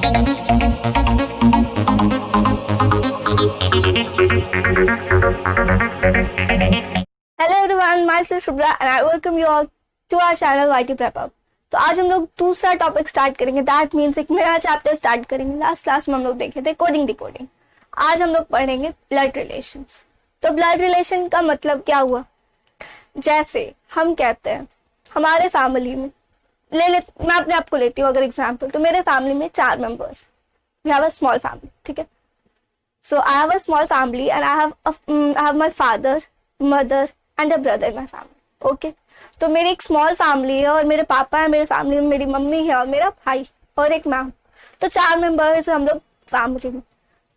Hello everyone, myself Shubhra and I welcome you all to our channel YT prep up. तो आज हम लोग दूसरा टॉपिक स्टार्ट करेंगे, दैट मीन्स एक नया चैप्टर स्टार्ट करेंगे। लास्ट क्लास में हम लोग देखे थे कोडिंग डिकोडिंग, आज हम लोग पढ़ेंगे ब्लड रिलेशंस। तो ब्लड रिलेशन का मतलब क्या हुआ? जैसे हम कहते हैं हमारे फैमिली में मैं अपने आप को लेती हूँ अगर एग्जाम्पल, तो मेरे फैमिली में 4 members, we have a small family, ठीक है। So I have a small family and I have my father, mother and a brother in my family. Okay? तो मेरी एक स्मॉल फैमिली है और मेरे पापा है, मेरे फैमिली में मेरी मम्मी है और मेरा भाई और एक मैं हूँ। तो 4 मेंबर्स हम लोग फैमिली में।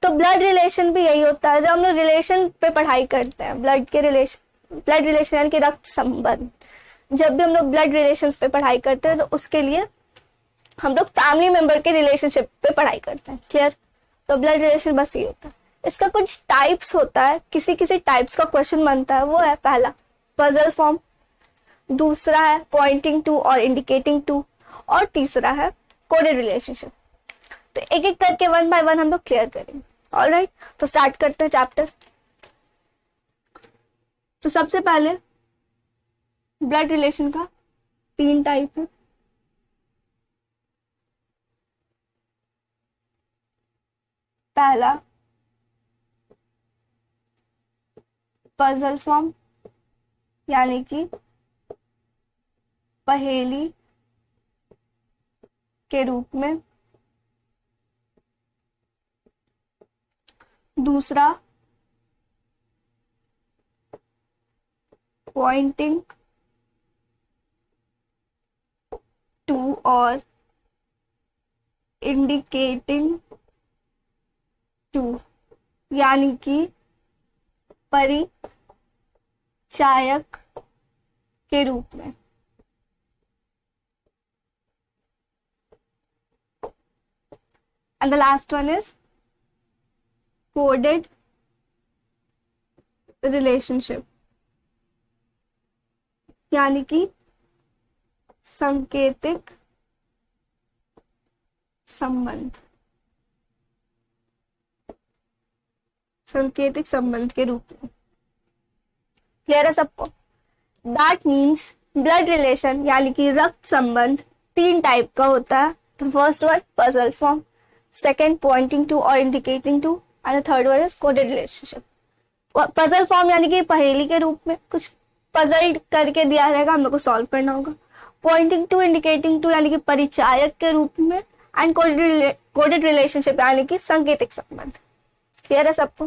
तो ब्लड रिलेशन भी यही होता है, जब हम लोग रिलेशन पे पढ़ाई करते हैं, ब्लड रिलेशन यानी कि रक्त संबंध। जब भी हम लोग ब्लड रिलेशन पे पढ़ाई करते हैं तो उसके लिए हम लोग फैमिली मेंबर के रिलेशनशिप पे पढ़ाई करते हैं। क्लियर? तो ब्लड रिलेशन बस ये होता है। इसका कुछ टाइप्स होता है, किसी किसी टाइप्स का क्वेश्चन बनता है। वो है पहला पजल फॉर्म, दूसरा है पॉइंटिंग टू और इंडिकेटिंग टू, और तीसरा है कोडेड रिलेशनशिप। तो एक एक करके 1 बाय 1 हम लोग क्लियर करेंगे। ऑलराइट, तो स्टार्ट करते हैं चैप्टर। तो सबसे पहले ब्लड रिलेशन का 3 टाइप है। पहला पजल फॉर्म यानी कि पहेली के रूप में, दूसरा पॉइंटिंग टू और इंडिकेटिंग टू यानी कि परिचायक के रूप में। And the last one is coded relationship यानी कि संकेतिक संबंध, संकेतिक संबंध के रूप में। क्लियर है सबको? दैट मीन्स ब्लड रिलेशन यानी कि रक्त संबंध 3 टाइप का होता है। तो first one puzzle form, second pointing to और indicating to, and third one is coded relationship. Puzzle form यानी कि पहेली के रूप में, कुछ पजल करके दिया रहेगा, हम लोग को सॉल्व करना होगा। पॉइंटिंग टू इंडिकेटिंग टू यानी कि परिचायक के रूप में, एंड कोडेड रिलेशनशिप यानी कि संकेतिक संबंध। क्लियर है सबको?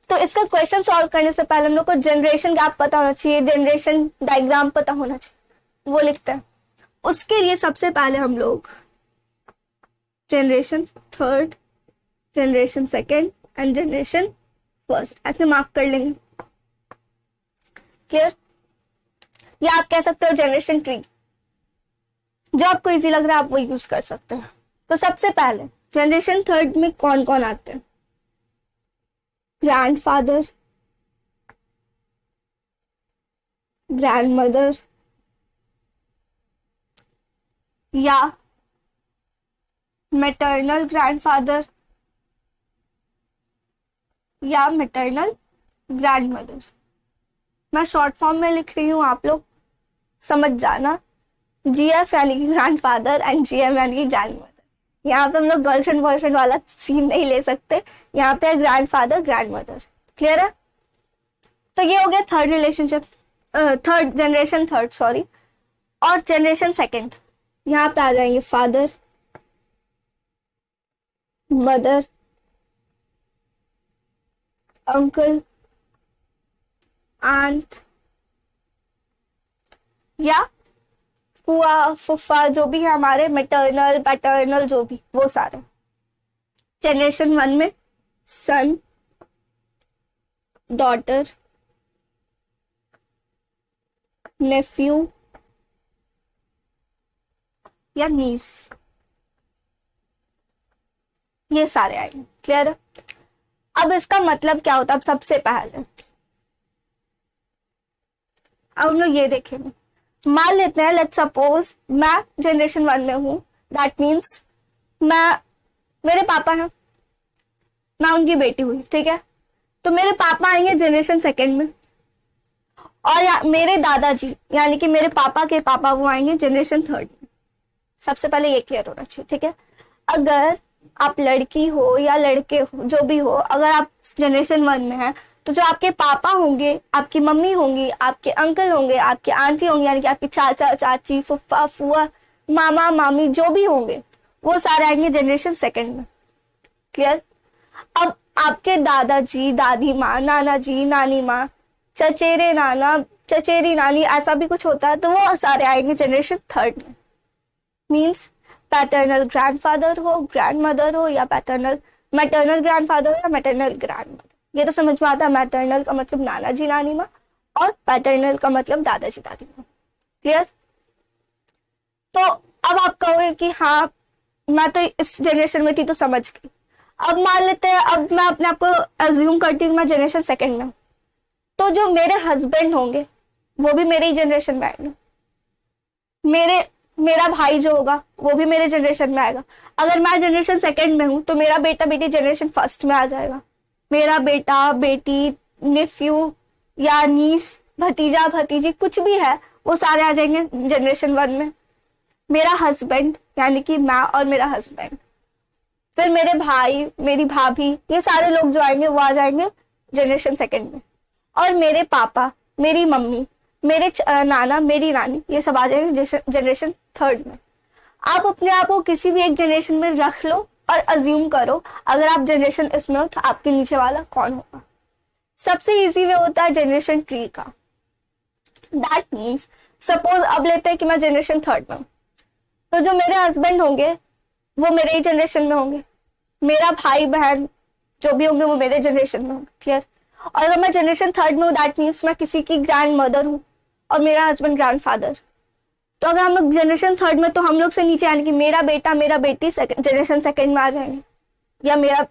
तो इसका क्वेश्चन सॉल्व करने से पहले हम लोग को जनरेशन गैप पता होना चाहिए, जनरेशन डायग्राम पता होना चाहिए, वो लिखते हैं। उसके लिए सबसे पहले हम लोग generation third, generation second and generation first ऐसे मार्क कर लेंगे। क्लियर? या आप कह सकते हो जनरेशन ट्री, जो आपको इजी लग रहा है आप वो यूज कर सकते हैं। तो सबसे पहले जनरेशन थर्ड में कौन कौन आते हैं? ग्रैंडफादर, ग्रैंडमदर या मैटरनल ग्रैंडफादर या मैटरनल ग्रैंडमदर। मैं शॉर्ट फॉर्म में लिख रही हूं, आप लोग समझ जाना। GF यानी कि ग्रैंडफादर एंड GM यानी कि ग्रैंडमदर। यहाँ पे हम लोग गर्लफ्रेंड बॉयफ्रेंड वाला सीन नहीं ले सकते, यहाँ पे ग्रैंडफादर ग्रैंडमदर। क्लियर है? तो ये हो गया third relationship, third generation third, sorry. और जनरेशन सेकंड, यहाँ पे आ जाएंगे फादर, मदर, अंकल, आंट या फुआ फुफा, जो भी है हमारे, मैटरनल पैटर्नल जो भी, वो सारे। जनरेशन 1 में सन, डॉटर, नेफ्यू या नीस, ये सारे आएंगे। क्लियर है? अब इसका मतलब क्या होता है? अब सबसे पहले अब हम लोग ये देखेंगे। मान लेते हैं, लेट्स सपोज मैं जनरेशन 1 में हूं, दैट मीन्स मैं, मेरे पापा हैं, मैं उनकी बेटी हुई, ठीक है, तो मेरे पापा आएंगे जनरेशन सेकंड में, और मेरे दादाजी यानी कि मेरे पापा के पापा वो आएंगे जनरेशन थर्ड में। सबसे पहले ये क्लियर होना चाहिए, ठीक है। अगर आप लड़की हो या लड़के हो, जो भी हो, अगर आप जनरेशन वन में हैं, तो जो आपके पापा होंगे, आपकी मम्मी होंगी, आपके अंकल होंगे, आपके आंटी होंगी, यानी कि आपके चाचा चाची, फुफ्फा फुआ, मामा मामी, जो भी होंगे, वो सारे आएंगे जनरेशन सेकंड में। क्लियर। अब आपके दादाजी, दादी माँ, नाना जी, नानी माँ, चचेरे नाना, चचेरी नानी, ऐसा भी कुछ होता है, तो वो सारे आएंगे जनरेशन थर्ड में। मीन्स पैटर्नल ग्रैंडफादर हो, ग्रैंडमदर हो, या पैटर्नल मैटरनल ग्रैंडफादर हो, या मैटरनल ग्रैंडमदर। ये तो समझ में आता है, मैटरनल का मतलब नाना जी नानी माँ, और पैटर्नल का मतलब दादाजी दादी माँ। क्लियर। तो अब आप कहोगे कि हाँ मैं तो इस जनरेशन में थी तो समझ गई। अब मान लेते हैं, अब मैं अपने आप को अज्यूम करती हूँ मैं जनरेशन सेकंड में, तो जो मेरे हस्बैंड होंगे वो भी मेरे ही जनरेशन में आएंगे, मेरा भाई जो होगा वो भी मेरे जनरेशन में आएगा। अगर मैं जनरेशन सेकंड में हूं तो मेरा बेटा बेटी जनरेशन फर्स्ट में आ जाएगा, मेरा बेटा बेटी, नेफ्यू या नीस, भतीजा भतीजी, कुछ भी है, वो सारे आ जाएंगे जनरेशन वन में। मेरा हस्बैंड यानी कि मैं और मेरा हस्बैंड, फिर मेरे भाई, मेरी भाभी, ये सारे लोग जो आएंगे वो आ जाएंगे जनरेशन सेकंड में। और मेरे पापा, मेरी मम्मी, मेरे नाना, मेरी नानी, ये सब आ जाएंगे जनरेशन थर्ड में। आप अपने आप को किसी भी एक जनरेशन में रख लो और अज्यूम करो अगर आप जनरेशन इसमें हो तो आपके नीचे वाला कौन होगा। सबसे इजी वे होता है जनरेशन ट्री का। दैट मीन्स सपोज अब लेते हैं कि मैं जनरेशन थर्ड में हूं, तो जो मेरे हस्बैंड होंगे वो मेरे ही जनरेशन में होंगे, मेरा भाई बहन जो भी होंगे वो मेरे जनरेशन में होंगे। क्लियर। और अगर मैं जनरेशन थर्ड में हूँ दैट मीन्स मैं किसी की ग्रैंड मदर हूँ और मेरा हस्बैंड ग्रैंडफादर। तो अगर हम लोग जनरेशन थर्ड में, तो हम लोग से नीचे यानी कि मेरा बेटा मेरा बेटी जनरेशन सेकंड में आ जाएंगे, या मेरा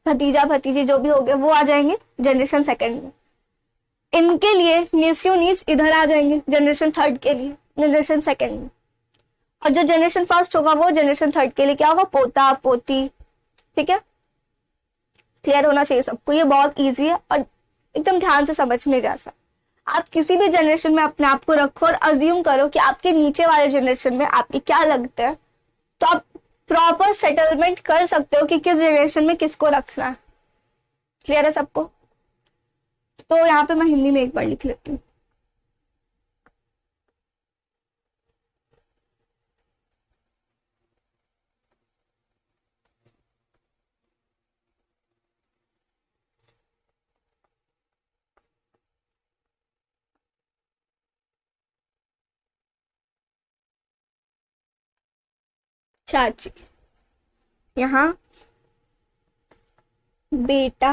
भतीजा भतीजी जो भी हो गए वो आ जाएंगे जनरेशन सेकंड में। इनके लिए नेफ्यू नीस इधर आ जाएंगे जनरेशन थर्ड के लिए जनरेशन सेकंड में। और जो जनरेशन फर्स्ट होगा वो जनरेशन थर्ड के लिए क्या होगा, पोता पोती। ठीक है, क्लियर होना चाहिए सबको। ये बहुत ईजी है और एकदम ध्यान से समझने जैसा। आप किसी भी जनरेशन में अपने आप को रखो और अज्यूम करो कि आपके नीचे वाले जनरेशन में आपके क्या लगता है, तो आप प्रॉपर सेटलमेंट कर सकते हो कि किस जनरेशन में किसको रखना है। क्लियर है सबको। तो यहाँ पे मैं हिंदी में एक बार लिख लेती हूँ। चाची, यहाँ बेटा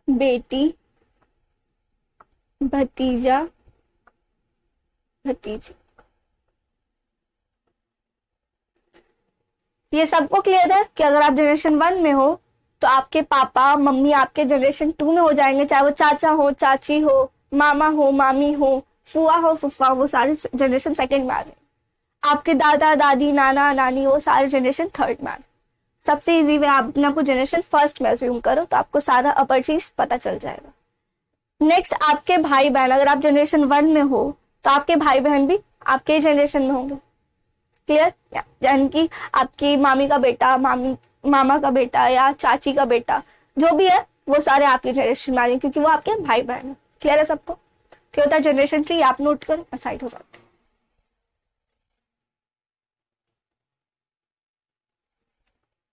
बेटी भतीजा भतीजी। ये सबको क्लियर है कि अगर आप जनरेशन वन में हो तो आपके पापा मम्मी आपके जनरेशन टू में हो जाएंगे, चाहे वो चाचा हो, चाची हो, मामा हो, मामी हो, फुआ हो, फुफ्फा हो, वो सारे जनरेशन सेकंड में आ जाएंगे। आपके दादा दादी नाना नानी वो सारे जनरेशन थर्ड में आ जाएंगे। सबसे इजी वे आप अपने आपको जनरेशन फर्स्ट में अज्यूम करो तो आपको सारा अपर चीज पता चल जाएगा। नेक्स्ट, आपके भाई बहन, अगर आप जनरेशन वन में हो तो आपके भाई बहन भी आपके जनरेशन में होंगे। क्लियर। यानी कि आपकी मामी का बेटा, मामा का बेटा या चाची का बेटा जो भी है वो सारे आपके जनरेशन में आ जाएंगे क्योंकि वो आपके भाई बहन है। क्लियर है सबको। क्या होता है जनरेशन ट्री, आप नोट करो, असाइड हो जाते हैं।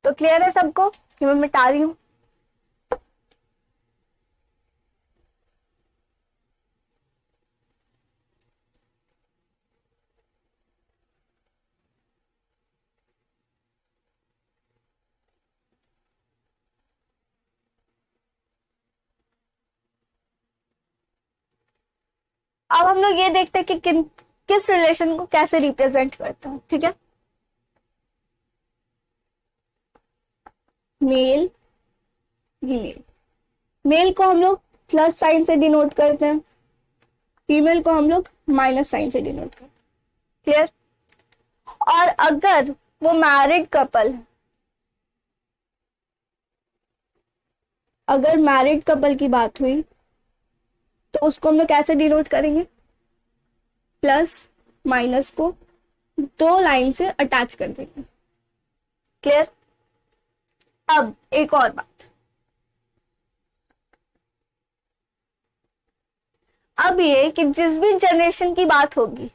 तो क्लियर है सबको कि मैं मिटा रही हूं। अब हम लोग ये देखते हैं कि किस रिलेशन को कैसे रिप्रेजेंट करता है। ठीक है, मेल फीमेल। मेल को हम लोग प्लस साइन से डिनोट करते हैं, फीमेल को हम लोग माइनस साइन से डिनोट करते हैं। क्लियर। और अगर वो मैरिड कपल है। अगर मैरिड कपल की बात हुई तो उसको हम लोग कैसे डिनोट करेंगे? प्लस माइनस को दो लाइन से अटैच कर देंगे। क्लियर? अब एक और बात, अब ये कि जिस भी जनरेशन की बात होगी,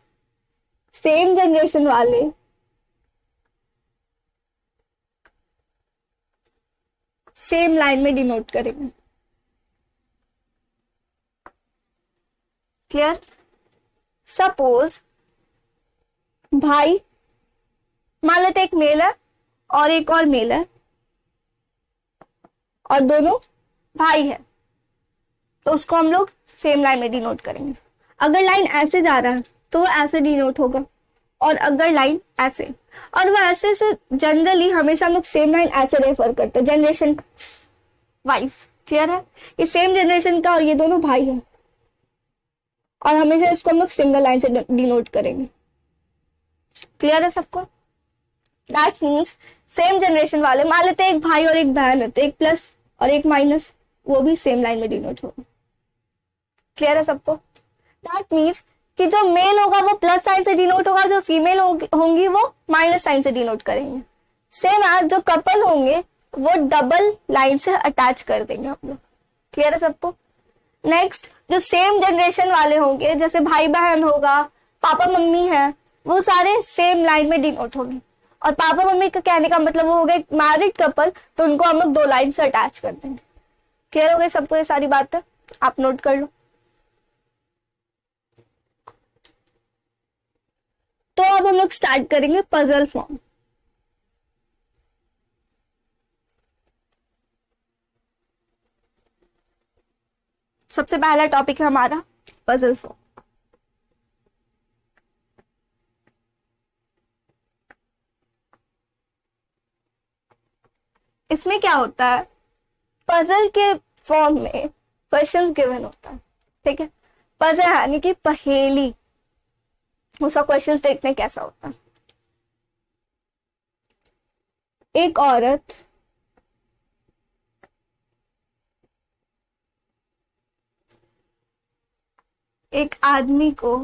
सेम जनरेशन वाले सेम लाइन में डिनोट करेंगे। क्लियर? सपोज भाई, मान लेते एक मेल है और एक और मेल है और दोनों भाई है, तो उसको हम लोग सेम लाइन में डिनोट करेंगे। अगर लाइन ऐसे जा रहा है तो वो ऐसे डिनोट होगा, और अगर लाइन ऐसे, और वो ऐसे से जनरली हमेशा हम लोग सेम लाइन ऐसे रेफर करते हैं जनरेशन वाइज। क्लियर है? ये सेम जनरेशन का और ये दोनों भाई है, और हमेशा इसको हम लोग सिंगल लाइन से डिनोट करेंगे। क्लियर है सबको? दैट मीन्स सेम जनरेशन वाले, मान लेते एक भाई और एक बहन होते, एक प्लस और एक माइनस, वो भी सेम लाइन में डिनोट होगा। क्लियर है सबको? दैट मीन्स कि जो मेल होगा वो प्लस साइन से डिनोट होगा, जो फीमेल होंगी वो माइनस साइन से डिनोट करेंगे। सेम एज जो कपल होंगे वो डबल लाइन से अटैच कर देंगे हम लोग। क्लियर है सबको? नेक्स्ट, जो सेम जनरेशन वाले होंगे, जैसे भाई बहन होगा, पापा मम्मी है, वो सारे सेम लाइन में डिनोट होंगे। और पापा मम्मी का कहने का मतलब वो हो गए मैरिड कपल, तो उनको हम लोग दो लाइन से अटैच कर देंगे। क्लियर हो गई सबको ये सारी बातें? आप नोट कर लो। तो अब हम लोग स्टार्ट करेंगे पजल फॉर्म। सबसे पहला टॉपिक है हमारा पजल फॉर्म। इसमें क्या होता है, पजल के फॉर्म में क्वेश्चंस गिवन होता है। ठीक है? पजल यानी कि पहेली, उसका क्वेश्चंस देखते हैं कैसा होता है। एक औरत एक आदमी को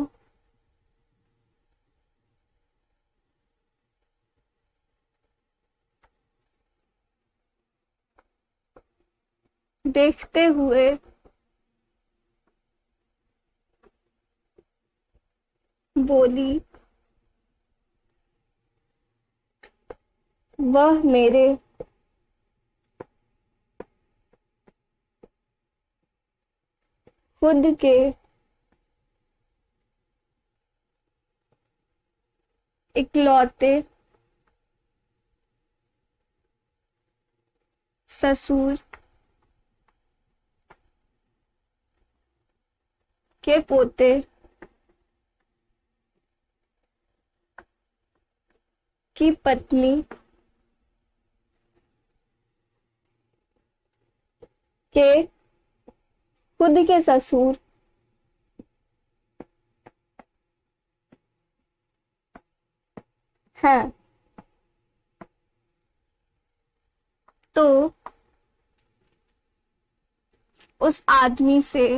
देखते हुए बोली, वह मेरे खुद के इकलौते ससुर के पोते की पत्नी के खुद के ससुर हैं। तो उस आदमी से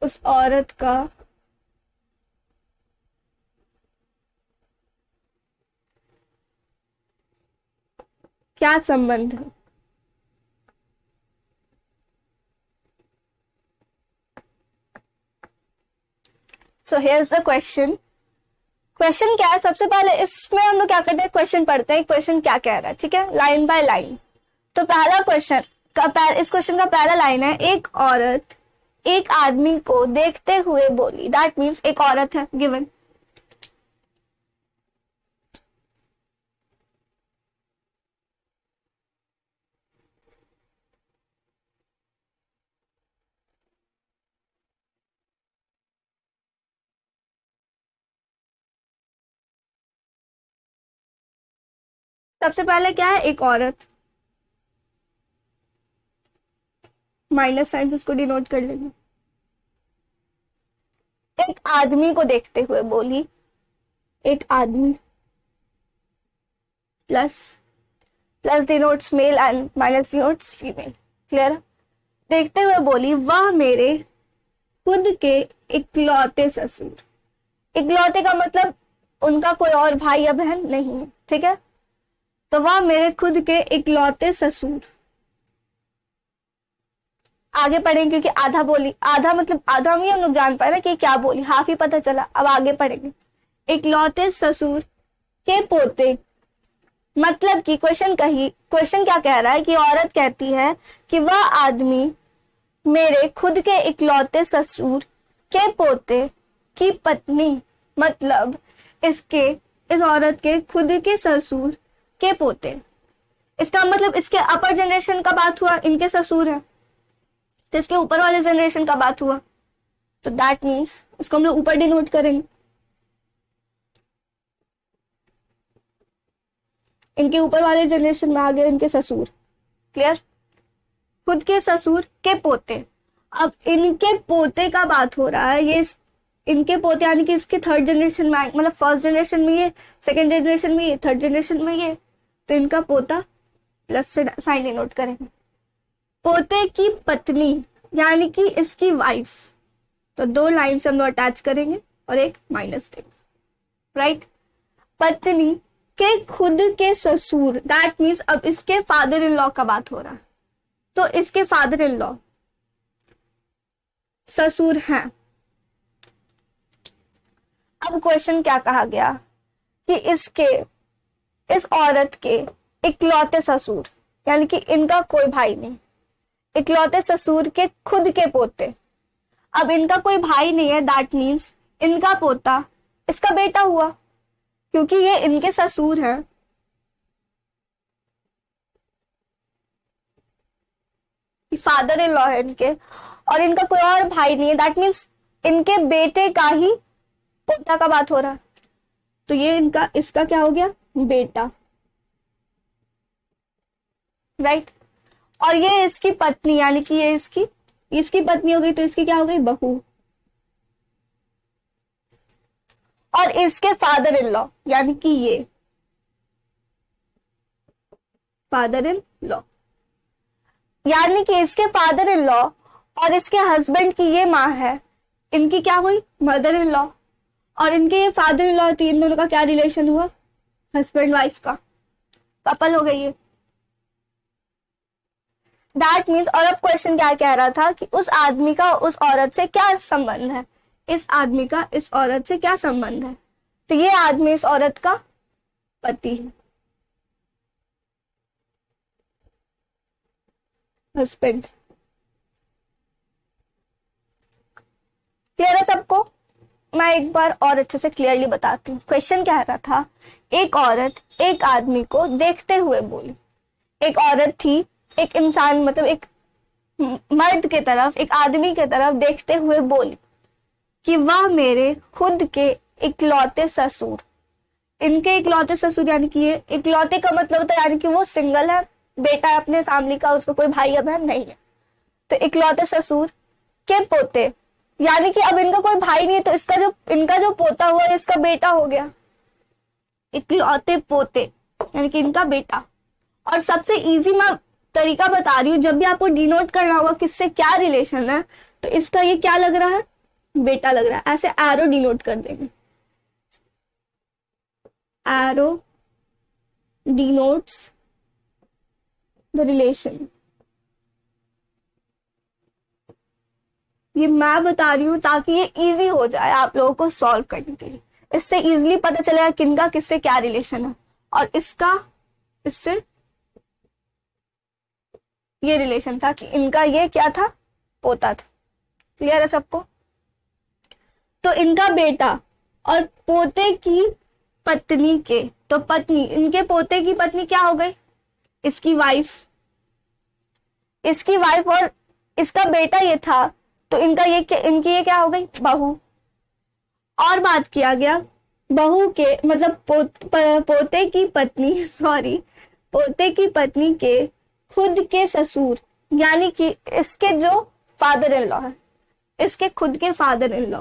उस औरत का क्या संबंध है? So here's the question. Question क्या है? सबसे पहले इसमें हम लोग क्या करते हैं, क्वेश्चन पढ़ते हैं, क्वेश्चन क्या कह रहा है। ठीक है? Line by line. तो पहला क्वेश्चन का इस क्वेश्चन का पहला लाइन है, एक औरत एक आदमी को देखते हुए बोली। दैट मीन्स एक औरत है गिवन। सबसे पहले क्या है, एक औरत, माइनस साइन उसको डिनोट कर लेंगे। एक आदमी को देखते हुए बोली, एक आदमी, plus plus denotes male and minus denotes female, clear. देखते हुए बोली, वह मेरे खुद के इकलौते ससुर। इकलौते का मतलब उनका कोई और भाई या बहन नहीं है, ठीक है। तो वह मेरे खुद के इकलौते ससुर, आगे पढ़ेंगे क्योंकि आधा बोली, आधा मतलब आधा भी हम लोग जान पाए ना कि क्या बोली, हाफ ही पता चला। अब आगे पढ़ेंगे। इकलौते ससुर के पोते, मतलब कि क्वेश्चन क्या कह रहा है कि औरत कहती है कि वह आदमी मेरे खुद के इकलौते ससुर के पोते की पत्नी, मतलब इस औरत के खुद के ससुर के पोते, इसका मतलब इसके अपर जनरेशन का बात हुआ, इनके ससुर है, तो इसके ऊपर वाले जनरेशन का बात हुआ। तो दैट मीन्स इसको हम लोग ऊपर डिनोट करेंगे, इनके ऊपर वाले जनरेशन में आ गए इनके ससुर, क्लियर। खुद के ससुर के पोते, अब इनके पोते का बात हो रहा है, ये इनके पोते यानी कि इसके थर्ड जनरेशन में, मतलब फर्स्ट जनरेशन में ये, सेकंड जनरेशन में ये, थर्ड जनरेशन में ये, तो इनका पोता प्लस से साइन डिनोट करेंगे। पोते की पत्नी यानी कि इसकी वाइफ, तो दो लाइन से हम लोग अटैच करेंगे और एक माइनस देंगे, राइट। पत्नी के खुद के ससुर, दैट मीन्स अब इसके फादर इन लॉ का बात हो रहा है, तो इसके फादर इन लॉ ससुर हैं। अब क्वेश्चन क्या कहा गया कि इस औरत के इकलौते ससुर, यानी कि इनका कोई भाई नहीं, इकलौते ससुर के खुद के पोते। अब इनका कोई भाई नहीं है, दैट मीन्स इनका पोता इसका बेटा हुआ, क्योंकि ये इनके ससुर हैं। फादर इन लॉ है इनके, और इनका कोई और भाई नहीं है, दैट मीन्स इनके बेटे का ही पोता का बात हो रहा है, तो ये इसका क्या हो गया, बेटा, राइट। और ये इसकी पत्नी, यानी कि ये इसकी पत्नी हो गई, तो इसकी क्या हो गई, बहू। और इसके फादर इन लॉ यानी कि ये फादर इन लॉ, यानी कि इसके फादर इन लॉ और इसके हस्बैंड की ये माँ है, इनकी क्या हुई, मदर इन लॉ। और इनके ये फादर इन लॉ, तो इन दोनों का क्या रिलेशन हुआ, हस्बैंड वाइफ का, कपल हो गई है। दैट मीन्स, और अब क्वेश्चन क्या कह रहा था कि उस आदमी का उस औरत से क्या संबंध है, इस आदमी का इस औरत से क्या संबंध है, तो ये आदमी इस औरत का पति है, हस्बैंड। क्लियर है सबको। मैं एक बार और अच्छे से क्लियरली बताती हूँ। क्वेश्चन क्या रहा था, एक औरत एक आदमी को देखते हुए बोली, एक औरत थी, एक इंसान मतलब एक मर्द के तरफ, एक आदमी के तरफ देखते हुए बोली कि वह मेरे खुद के इकलौते ससुर, इनके इकलौते ससुर यानी कि ये इकलौते का मतलब होता है यानी कि वो सिंगल है, बेटा है अपने फैमिली का, उसको कोई भाई या बहन नहीं है, तो इकलौते ससुर के पोते, यानी कि अब इनका कोई भाई नहीं है, तो इनका जो पोता हुआ इसका बेटा हो गया, इकलौते पोते यानी कि इनका बेटा। और सबसे इजी मैं तरीका बता रही हूँ, जब भी आपको डिनोट करना होगा किससे क्या रिलेशन है, तो इसका ये क्या लग रहा है, बेटा लग रहा है, ऐसे एरो डिनोट कर देंगे, एरो डिनोट्स द रिलेशन। ये मैं बता रही हूँ ताकि ये इजी हो जाए आप लोगों को सॉल्व करने के लिए, इससे इजीली पता चलेगा किनका किससे क्या रिलेशन है, और इसका इससे ये रिलेशन था कि इनका ये क्या था, पोता था। क्लियर है सबको। तो इनका बेटा और पोते की पत्नी के, तो पत्नी, इनके पोते की पत्नी क्या हो गई, इसकी वाइफ, और इसका बेटा ये था, तो इनकी ये क्या हो गई, बहू। और बात किया गया बहू के मतलब पोते की पत्नी पोते की पत्नी के खुद के ससुर, यानी कि इसके जो फादर इन लॉ है, इसके खुद के फादर इन लॉ,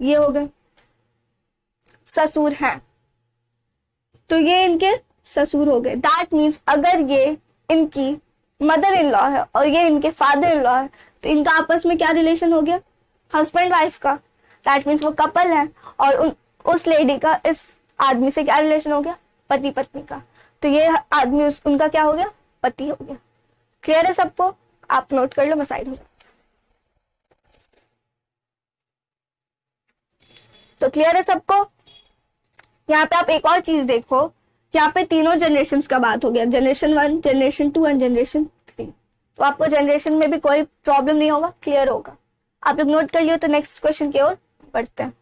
ये हो गए ससुर हैं, तो ये इनके ससुर हो गए। दैट मीन्स अगर ये इनकी मदर इन लॉ है और ये इनके फादर इन लॉ है, तो इनका आपस में क्या रिलेशन हो गया, हस्बैंड वाइफ का। दैट मीन्स वो कपल है, और उस लेडी का इस आदमी से क्या रिलेशन हो गया, पति पत्नी का। तो ये आदमी उनका क्या हो गया, पति हो गया। क्लियर है सबको, आप नोट कर लो, मैं साइड हो जाती हूं। तो क्लियर है सबको। यहाँ पे आप एक और चीज देखो, यहाँ पे तीनों जनरेशन का बात हो गया, जनरेशन 1, जनरेशन 2 एंड जनरेशन 3। तो आपको जनरेशन में भी कोई प्रॉब्लम नहीं होगा, क्लियर होगा। आप लोग नोट कर लियो, तो नेक्स्ट क्वेश्चन की ओर बढ़ते हैं।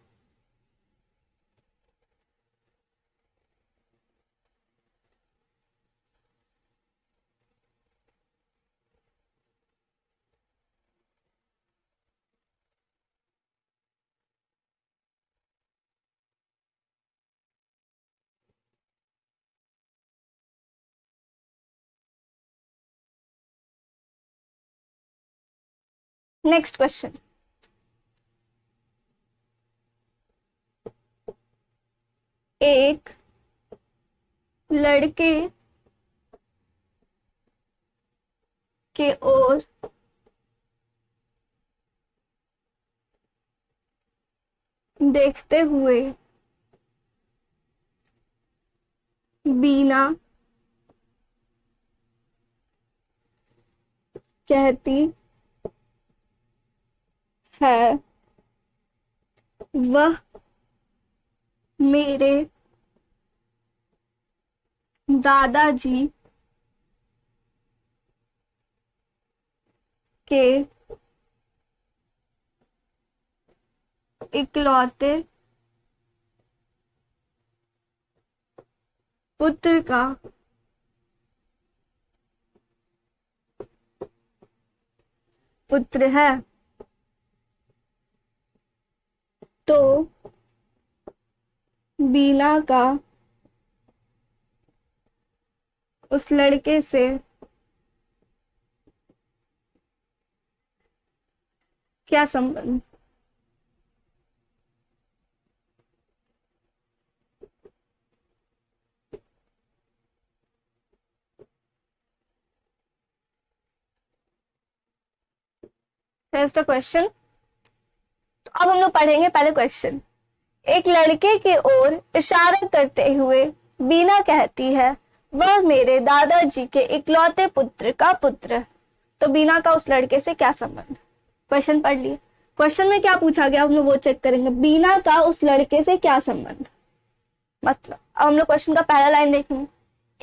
नेक्स्ट क्वेश्चन, एक लड़के के ओर देखते हुए बीना कहती है, वह मेरे दादाजी के इकलौते पुत्र का पुत्र है। तो बीना का उस लड़के से क्या संबंध। Here's the question। तो अब हम लोग पढ़ेंगे पहले क्वेश्चन। एक लड़के की ओर इशारा करते हुए बीना कहती है, वह मेरे दादाजी के इकलौते पुत्र का पुत्र है। तो बीना का उस लड़के से क्या संबंध। क्वेश्चन पढ़ लिए। क्वेश्चन में क्या पूछा गया हम लोग वो चेक करेंगे। बीना का उस लड़के से क्या संबंध, मतलब अब हम लोग क्वेश्चन का पहला लाइन देखेंगे।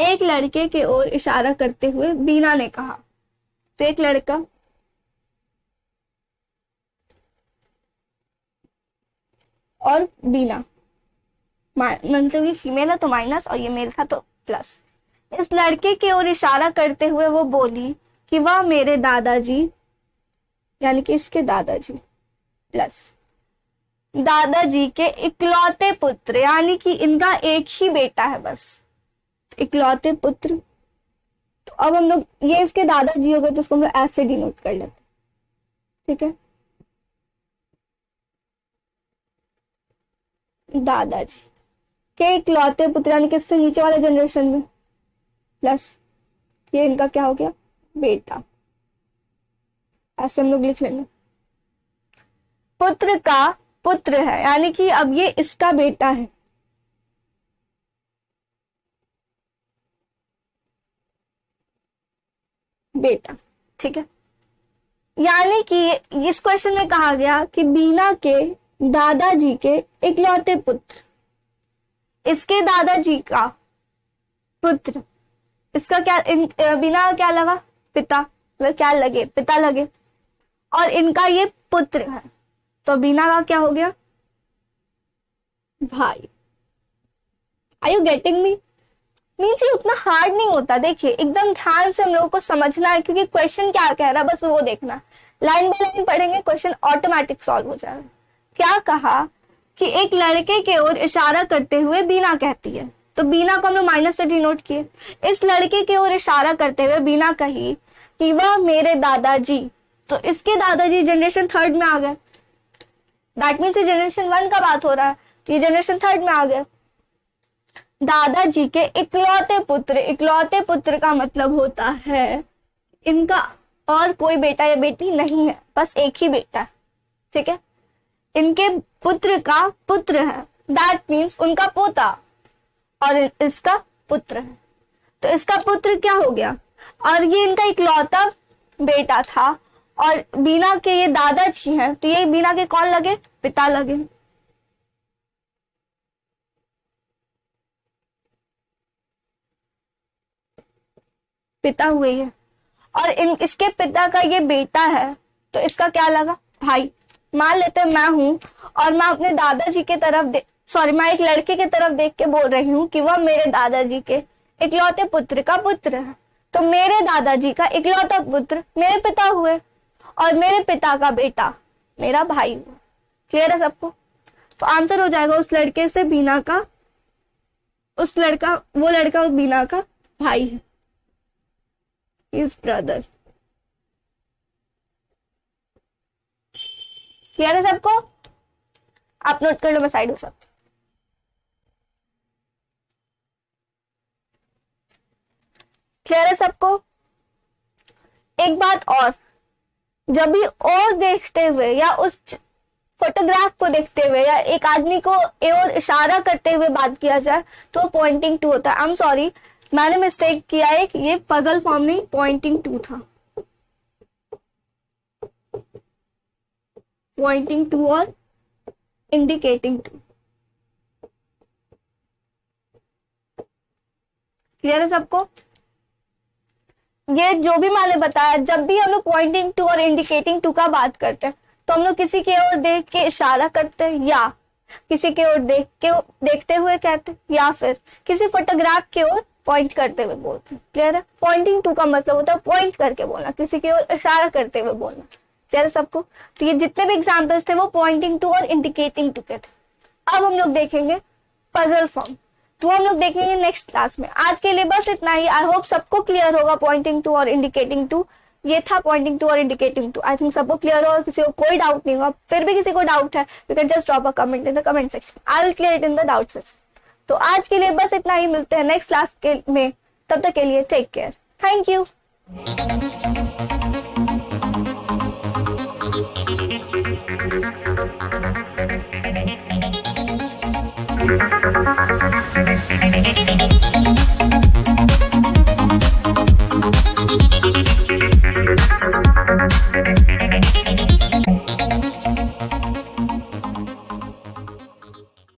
एक लड़के की ओर इशारा करते हुए बीना ने कहा, तो एक लड़का और बीना, मतलब ये फीमेल है तो माइनस और ये मेल था तो प्लस। इस लड़के की ओर इशारा करते हुए वो बोली कि वह मेरे दादाजी, यानी कि इसके दादाजी प्लस दादाजी के इकलौते पुत्र, यानी कि इनका एक ही बेटा है बस, इकलौते पुत्र। तो अब हम लोग ये इसके दादाजी हो गए, तो उसको हम लोग ऐसे डिनोट कर लेते, ठीक है। दादाजी के इकलौते पुत्र, यानी कि इससे नीचे वाले जनरेशन में प्लस ये इनका क्या हो गया, बेटा। ऐसे हम लोग लिख लेंगे। पुत्र का पुत्र है, यानी कि अब ये इसका बेटा है। बेटा, ठीक है। यानी कि इस क्वेश्चन में कहा गया कि बीना के दादाजी के इकलौते पुत्र, इसके दादाजी का पुत्र, इसका क्या बीना क्या लगा, पिता, मतलब क्या लगे, पिता लगे, और इनका ये पुत्र है, तो बीना का क्या हो गया, भाई। Are you getting me. Means ये उतना हार्ड नहीं होता। देखिए एकदम ध्यान से हम लोगों को समझना है, क्योंकि क्वेश्चन क्या कह रहा है बस वो देखना। लाइन बाय लाइन पढ़ेंगे, क्वेश्चन ऑटोमेटिक सॉल्व हो जाएगा। क्या कहा कि एक लड़के की ओर इशारा करते हुए बीना कहती है, तो बीना को हम लोग माइनस से डिनोट किए। इस लड़के की ओर इशारा करते हुए बीना कही कि वह मेरे दादाजी, तो इसके दादाजी जनरेशन 3 में आ गए, दैट मीन्स ये जनरेशन 1 का बात हो रहा है, तो ये जनरेशन 3 में आ गया। दादाजी के इकलौते पुत्र, इकलौते पुत्र का मतलब होता है इनका और कोई बेटा या बेटी नहीं है, बस एक ही बेटा है, ठीक है। इनके पुत्र का पुत्र है, दैट मीन्स उनका पोता, और इसका पुत्र है, तो इसका पुत्र क्या हो गया, और ये इनका इकलौता बेटा था, और बीना के ये दादाजी हैं, तो ये बीना के कौन लगे, पिता लगे। पिता हुए ये, और इसके पिता का ये बेटा है, तो इसका क्या लगा, भाई। मान लेते हैं मैं हूं और मैं अपने दादाजी के तरफ सॉरी मैं एक लड़के की तरफ देख के बोल रही हूँ कि वह मेरे दादाजी के इकलौते पुत्र का पुत्र है, तो मेरे दादाजी का इकलौता पुत्र मेरे पिता हुए, और मेरे पिता का बेटा मेरा भाई हुआ। क्लियर है सबको? तो आंसर हो जाएगा उस लड़के से बीना का, वो लड़का बीना का भाई है, हिज ब्रदर। क्लियर है सबको? आप नोट कर लो, बस साइड सब। क्लियर है सबको? एक बात और, जब भी और देखते हुए या उस फोटोग्राफ को देखते हुए या एक आदमी को और इशारा करते हुए बात किया जाए तो पॉइंटिंग टू होता है। आई एम सॉरी, मैंने मिस्टेक किया है कि ये पजल फॉर्म नहीं, पॉइंटिंग टू था। पॉइंटिंग टू और इंडिकेटिंग टू। क्लियर है सबको? ये जो भी मैंने बताया, जब भी हम लोग पॉइंटिंग टू और इंडिकेटिंग टू का बात करते हैं तो हम लोग किसी की ओर देख के इशारा करते हैं, या किसी की ओर देखते हुए कहते हैं, या फिर किसी फोटोग्राफ की ओर पॉइंट करते हुए बोलते हैं। क्लियर है? पॉइंटिंग टू का मतलब होता है पॉइंट करके बोलना, किसी की ओर इशारा करते हुए बोलना। क्लियर है सबको? तो ये जितने भी एग्जाम्पल्स थे वो पॉइंटिंग टू और इंडिकेटिंग टू के थे। अब हम लोग देखेंगे पजल फॉर्म, तो हम लोग देखेंगे नेक्स्ट क्लास में। आज के लिए बस इतना ही। आई होप सबको क्लियर होगा पॉइंटिंग टू और इंडिकेटिंग टू। ये था पॉइंटिंग टू और इंडिकेटिंग टू। आई थिंक सबको क्लियर होगा, किसी को कोई डाउट नहीं होगा। फिर भी किसी को डाउट है, you can just drop a comment in the comment section, I will clear it in the doubt section. तो आज के लिए बस इतना ही, मिलते हैं नेक्स्ट क्लास में। तब तक के लिए टेक केयर, थैंक यू।